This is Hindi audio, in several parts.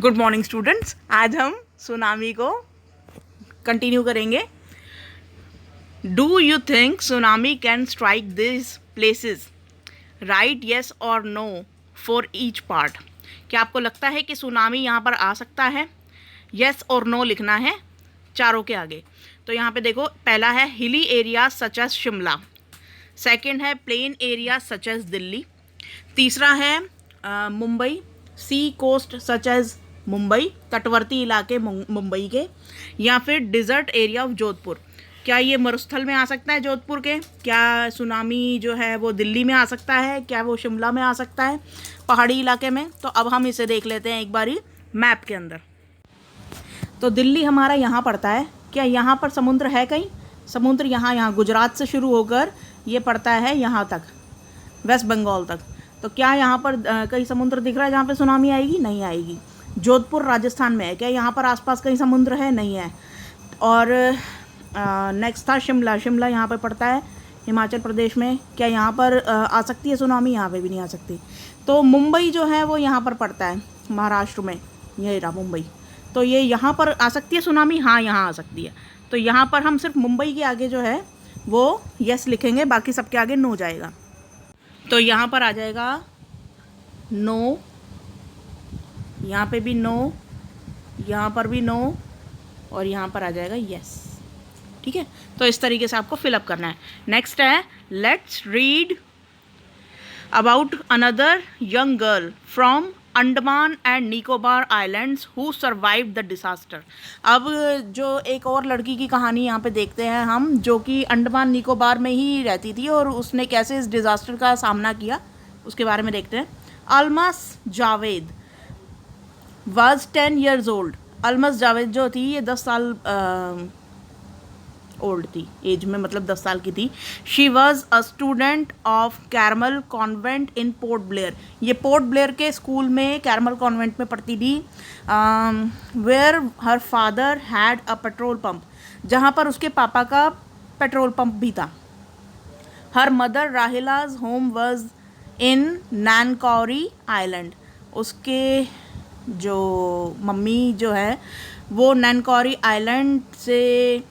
Good morning students. आज हम सुनामी को कंटिन्यू करेंगे। Do you think tsunami can strike this places? Right yes और नो फॉर ईच पार्ट। क्या आपको लगता है कि सुनामी यहाँ पर आ सकता है? येस और नो लिखना है चारों के आगे। तो यहाँ पे देखो, पहला है hilly area such as Shimla, second है plain area such as Delhi, तीसरा है Mumbai, sea coast such as Mumbai, तटवर्ती इलाके मुंबई के, या फिर डिज़र्ट एरिया ऑफ जोधपुर। क्या ये मरुस्थल में आ सकता है जोधपुर के? क्या सुनामी जो है वो दिल्ली में आ सकता है? क्या वो शिमला में आ सकता है, पहाड़ी इलाके में? तो अब हम इसे देख लेते हैं एक बारी मैप के अंदर। तो दिल्ली हमारा यहाँ पड़ता है। क्या यहाँ पर समुद्र है कहीं? समुद्र यहाँ गुजरात से शुरू होकर ये पड़ता है यहाँ तक, वेस्ट बंगाल तक। तो क्या यहाँ पर कहीं समुद्र दिख रहा है जहाँ पे सुनामी आएगी? नहीं आएगी। जोधपुर राजस्थान में है। क्या यहाँ पर आसपास कहीं समुद्र है? नहीं है। और नेक्स्ट था शिमला। शिमला यहाँ पर पड़ता है हिमाचल प्रदेश में। क्या यहाँ पर आ सकती है सुनामी? यहाँ पे भी नहीं आ सकती। तो मुंबई जो है वो यहाँ पर पड़ता है महाराष्ट्र में, ये रहा मुंबई। तो ये यहाँ पर आ सकती है सुनामी? हाँ, यहाँ आ सकती है। तो यहाँ पर हम सिर्फ मुंबई के आगे जो है वो यस लिखेंगे, बाकी सबके आगे नो जाएगा। तो यहाँ पर आ जाएगा नो, यहाँ पे भी नो, यहाँ पर भी नो, और यहाँ पर आ जाएगा यस। ठीक है, तो इस तरीके से आपको फिलअप करना है। नेक्स्ट है, let's read about another young girl from Andaman and Nicobar islands who survived the disaster. अब जो एक और लड़की की कहानी यहाँ पे देखते हैं हम, जो कि अंडमान निकोबार में ही रहती थी और उसने कैसे इस डिज़ास्टर का सामना किया, उसके बारे में देखते हैं। Almas Javed was 10 years old. Almas Javed जो थी ये 10 साल ओल्ड थी, एज में मतलब 10 साल की थी। She was a student of Carmel convent in Port Blair. ये पोर्ट ब्लेयर के स्कूल में, कैरमल कॉन्वेंट में पढ़ती थी। Where her father had a petrol pump, जहाँ पर उसके पापा का पेट्रोल पंप भी था। Her mother Rahila's home was in Nancowry island. उसके जो मम्मी जो है वो नैनकौरी आइलैंड से,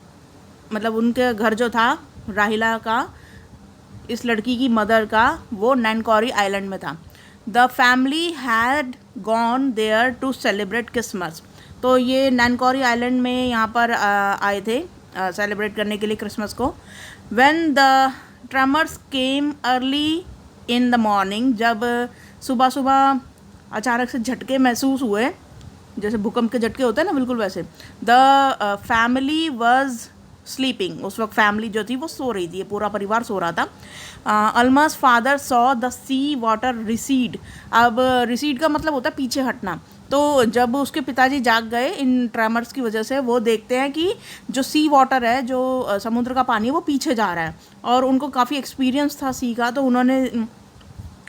मतलब उनके घर जो था राहिला का, इस लड़की की मदर का, वो नैनकौरी आइलैंड में था। The family had gone there to celebrate Christmas. तो ये नैनकौरी आइलैंड में यहाँ पर आए थे सेलिब्रेट करने के लिए क्रिसमस को। When the tremors came early in the morning, जब सुबह सुबह अचानक से झटके महसूस हुए, जैसे भूकंप के झटके होते हैं ना, बिल्कुल वैसे। The family was sleeping. उस वक्त फैमिली जो थी वो सो रही थी, ये पूरा परिवार सो रहा था। Almost father saw the sea water recede. अब रिसीड का मतलब होता है पीछे हटना। तो जब उसके पिताजी जाग गए इन ट्रेमर्स की वजह से, वो देखते हैं कि जो सी वाटर है, जो समुद्र का पानी है, वो पीछे जा रहा है। और उनको काफ़ी एक्सपीरियंस था सी का, तो उन्होंने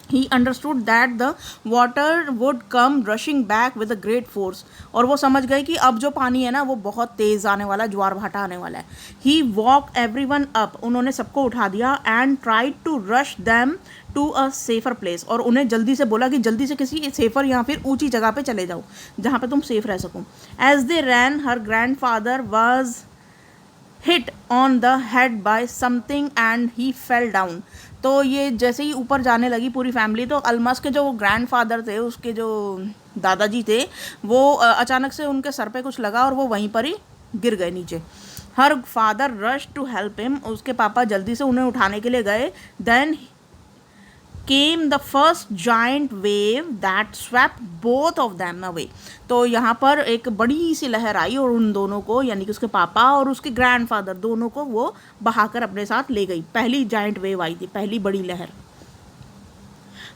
He understood that the water would come rushing back with a great force। और वो समझ गए कि अब जो पानी है ना वो बहुत तेज़ आने वाला है, ज्वार भाटा आने वाला है। He walked everyone up। उन्होंने सबको उठा दिया। And tried to rush them to a safer place। और उन्हें जल्दी से बोला कि जल्दी से किसी सेफर या फिर ऊंची जगह पे चले जाओ जहाँ पे तुम सेफ रह सको। As they ran, her grandfather was hit on the head by something and he fell down। तो ये जैसे ही ऊपर जाने लगी पूरी फैमिली, तो अलमस के जो ग्रैंडफादर थे, उसके जो दादाजी थे, वो अचानक से उनके सर पे कुछ लगा और वो वहीं पर ही गिर गए नीचे। Her father rush to help him. उसके पापा जल्दी से उन्हें उठाने के लिए गए। Then came the first giant wave that swept both of them away। तो यहाँ पर एक बड़ी सी लहर आई और उन दोनों को, यानी कि उसके पापा और उसके ग्रैंडफादर, दोनों को वो बहाकर अपने साथ ले गई। पहली जाइंट वेव आई थी, पहली बड़ी लहर।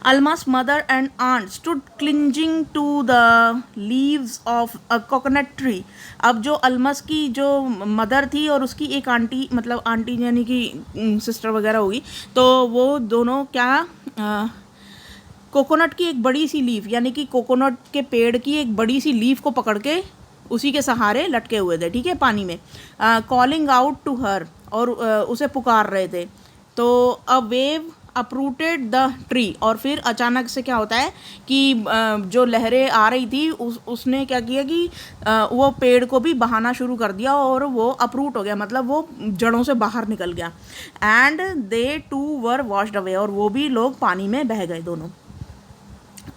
Alma's mother and aunt stood clinging to the leaves of a coconut tree। अब जो अलमस की जो मदर थी और उसकी एक आंटी, मतलब आंटी यानी कि सिस्टर वगैरह होगी, तो वो दोनों क्या कोकोनट की एक बड़ी सी लीफ, यानी कि कोकोनट के पेड़ की एक बड़ी सी लीफ को पकड़ के उसी के सहारे लटके हुए थे, ठीक है, पानी में। कॉलिंग आउट टू हर, और उसे पुकार रहे थे। तो a wave uprooted the tree, और फिर अचानक से क्या होता है कि जो लहरें आ रही थी उसने क्या किया कि वो पेड़ को भी बहाना शुरू कर दिया और वो अपरूट हो गया, मतलब वो जड़ों से बाहर निकल गया। And they too were washed away, और वो भी लोग पानी में बह गए दोनों।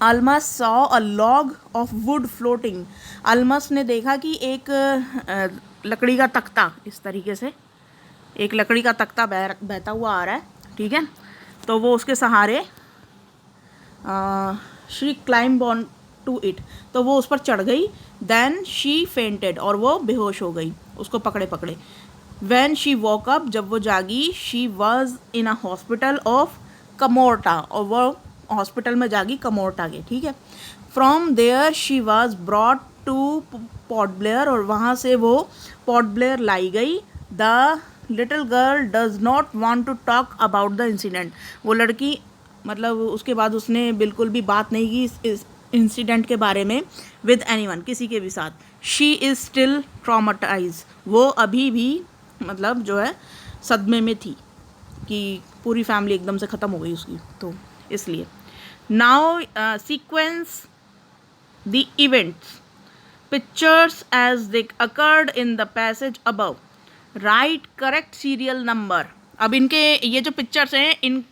Almas saw a log of wood floating, Almas ने देखा कि एक लकड़ी का तख्ता, इस तरीके से एक लकड़ी का तख्ता बहता हुआ आ रहा है, ठीक है। तो वो उसके सहारे she climb on to it, तो वो उस पर चढ़ गई। देन शी फेंटेड, और वो बेहोश हो गई उसको पकड़े पकड़े। व्हेन शी वॉक अप, जब वो जागी, she was in a hospital of Kamorta, और वो हॉस्पिटल में जागी कमोर्टा के, ठीक है। From there she was brought to Port Blair, और वहाँ से वो पोर्ट ब्लेयर लाई गई। The little girl does not want to talk about the incident, वो लड़की मतलब उसके बाद उसने बिल्कुल भी बात नहीं की इस इंसिडेंट के बारे में विद एनीवन, किसी के भी साथ। शी इज़ स्टिल ट्रॉमाटाइज, वो अभी भी मतलब जो है सदमे में थी कि पूरी फैमिली एकदम से ख़त्म हो गई उसकी, तो इसलिए। Now sequence the events pictures as they occurred in the passage above, write correct serial number. अब इनके ये जो पिक्चर्स हैं इन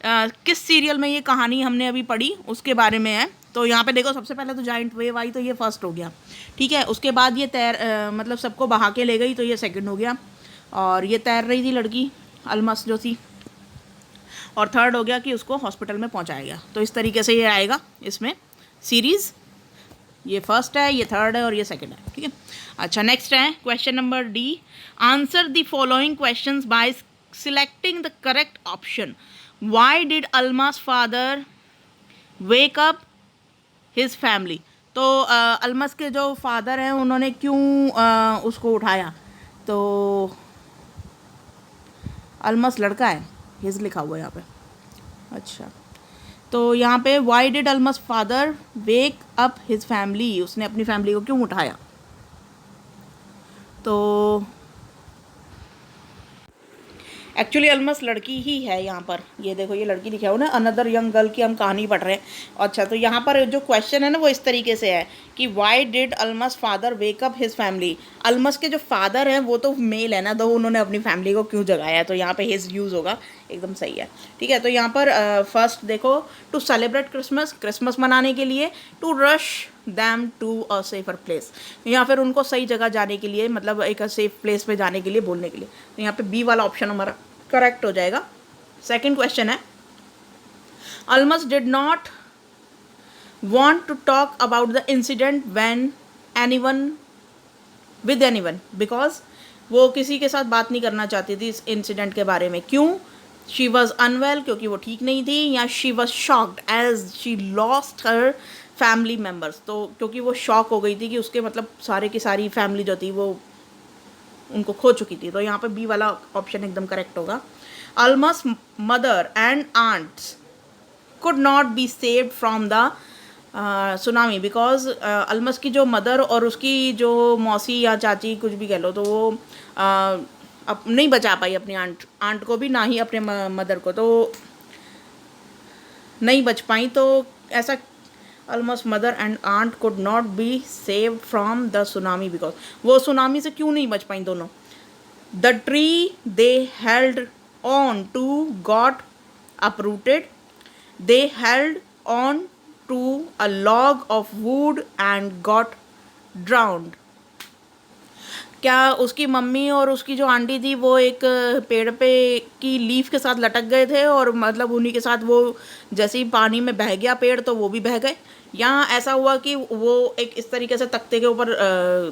किस सीरियल में ये कहानी हमने अभी पढ़ी उसके बारे में है। तो यहाँ पे देखो, सबसे पहले तो जाइंट वेव आई, तो ये फर्स्ट हो गया, ठीक है। उसके बाद ये मतलब सबको बहा के ले गई, तो ये सेकंड हो गया। और ये तैर रही थी लड़की अल्मस जो थी, और थर्ड हो गया कि उसको हॉस्पिटल में पहुँचाया गया। तो इस तरीके से ये आएगा इसमें सीरीज़, ये फर्स्ट है, ये थर्ड है और ये सेकंड है, ठीक है। अच्छा, नेक्स्ट है question number D. Answer the following questions bye selecting the correct option. Why did Almas father wake up his family, तो अल्मस के जो फादर हैं उन्होंने क्यों उसको उठाया। तो अल्मस लड़का है, हिज लिखा हुआ है यहाँ पे। अच्छा, तो यहाँ पे why did Almas father wake up his family, उसने अपनी फैमिली को क्यों उठाया। तो एक्चुअली अल्मस लड़की ही है यहाँ पर, ये देखो ये लड़की लिखा हुआ ना, अनदर यंग गर्ल की हम कहानी पढ़ रहे हैं। अच्छा, तो यहाँ पर जो क्वेश्चन है ना वो इस तरीके से है कि why did Almas father wake up his family. Almas के जो फादर हैं वो तो मेल है ना, तो उन्होंने अपनी फैमिली को क्यों जगाया है, तो यहाँ पे हिज यूज़ होगा, एकदम सही है, ठीक है। तो यहाँ पर फर्स्ट देखो, टू सेलिब्रेट क्रिसमस, क्रिसमस मनाने के लिए। To rush them to a safer place, या फिर उनको सही जगह जाने के लिए, मतलब एक सेफ प्लेस पे जाने के लिए बोलने के लिए। तो यहाँ पे बी वाला ऑप्शन हमारा करेक्ट हो जाएगा। सेकंड क्वेश्चन है, Almas did not want to talk about the incident when anyone with anyone, because वो किसी के साथ बात नहीं करना चाहती थी इस इंसिडेंट के बारे में। क्यों? शी वॉज अनवेल, क्योंकि वो ठीक नहीं थी, या she was shocked as she lost her family members, तो क्योंकि वो शॉक हो गई थी कि उसके मतलब सारे की सारी फैमिली जो थी वो उनको खो चुकी थी। तो यहाँ पे बी वाला ऑप्शन एकदम करेक्ट होगा। Almas mother and aunts could not be saved from the tsunami, because Almas की जो मदर और उसकी जो मौसी या चाची कुछ भी कह लो, तो वो अब नहीं बचा पाई अपनी आंट को भी, ना ही अपने मदर को, तो नहीं बच पाई। तो ऐसा Almas mother and aunt could not be saved from the tsunami, because वो सुनामी से क्यों नहीं बच पाई दोनों। The tree they held on to got uprooted, they held on to a log of wood and got drowned. क्या उसकी मम्मी और उसकी जो आंटी थी वो एक पेड़ पे की लीफ के साथ लटक गए थे, और मतलब उन्हीं के साथ वो जैसे ही पानी में बह गया पेड़ तो वो भी बह गए। यहाँ ऐसा हुआ कि वो एक इस तरीके से तख्ते के ऊपर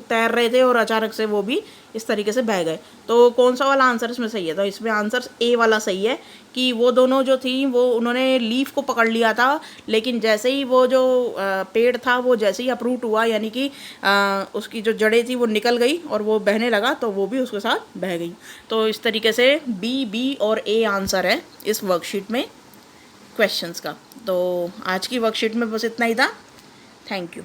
तैर रहे थे और अचानक से वो भी इस तरीके से बह गए। तो कौन सा वाला आंसर इसमें सही है? तो इसमें आंसर ए वाला सही है कि वो दोनों जो थी वो उन्होंने लीफ को पकड़ लिया था, लेकिन जैसे ही वो जो पेड़ था वो जैसे ही अप्रूट हुआ, यानी कि उसकी जो जड़ें थी वो निकल गई और वो बहने लगा, तो वो भी उसके साथ बह गई। तो इस तरीके से बी और ए आंसर है इस वर्कशीट में क्वेश्चंस का। तो आज की वर्कशीट में बस इतना ही था। Thank you.